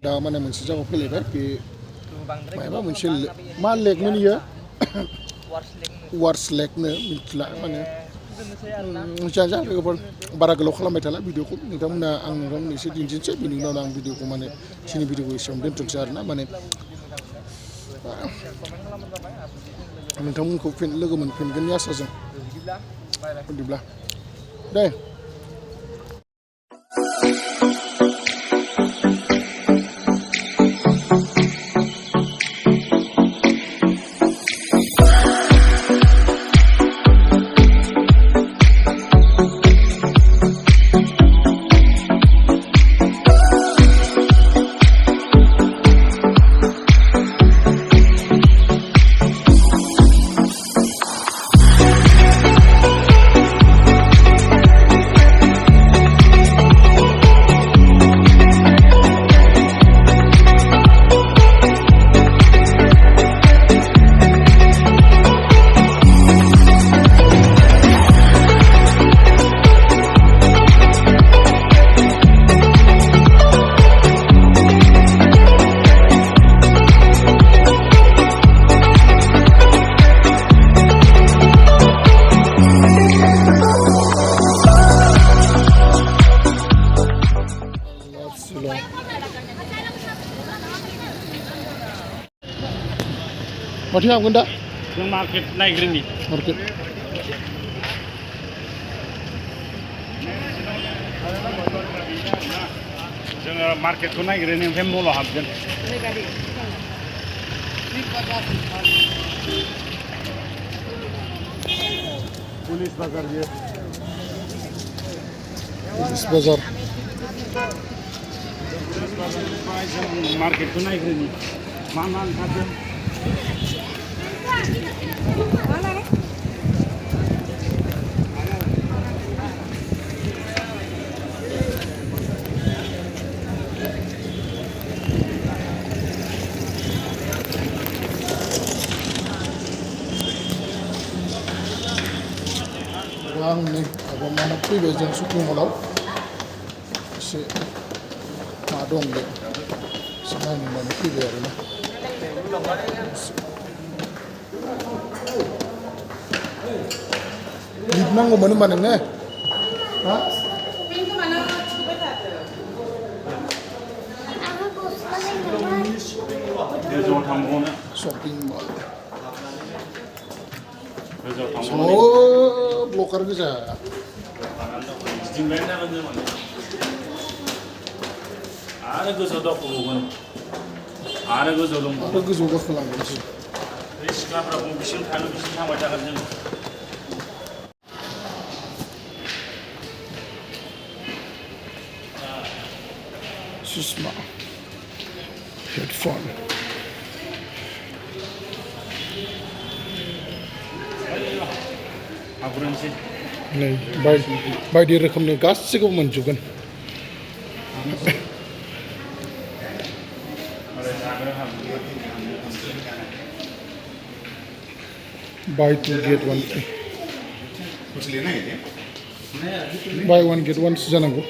दा माने मोनसे जायगायाव फैलायबाय बे माबा मोनसे मा लेकमोन इयो वार्स लेकनो मिथिला माने जा लोगोफोर बारा गोलाव खालामबाय थाला भिडिअखौ नोंथांमोना आं नोंथांमोननो एसे दिन्थिनोसै बिनि उनाव आं भिडिअखौ माने सिनि भिडिअखौ एसेयावनो दोनथ'नोसै आरोना माने नोंथांमोनखौ फिन लोगो मोनफिनगोननि आसाजों बिदिब्ला दे माथो हाबगोन दा जों मार्केट नायग्रोनि मार्केट जोङो मार्केटखौ नायग्रोनि ओमफ्राय मलाव हाबगोन पुलिस बाजार बियो पुलिस बाजार जों मार्केटखौ नायग्रोनि मा मा ओंखारदों आं नै माबा माने फैबाय जों शपिं मलाव एसे मा दं बे एसे नायनो होननानै फैबाय आरोना लिभ नांगौमोन होनबा नोंनो हा शपिं मल ब्लकार गोजा आरो गोजौ दावखोबावगोन आरो गोजौ दं आरो गोजौ गाखोलांगोनसो बे सिख्लाफ्रा बबेसिम थाङो बिसिम थांबाय थागोन जों सुषमा हेडफन नै बायदि रोखोमनि गासिखौबो मोनजोबगोन buy two get one buy one get one जानांगौ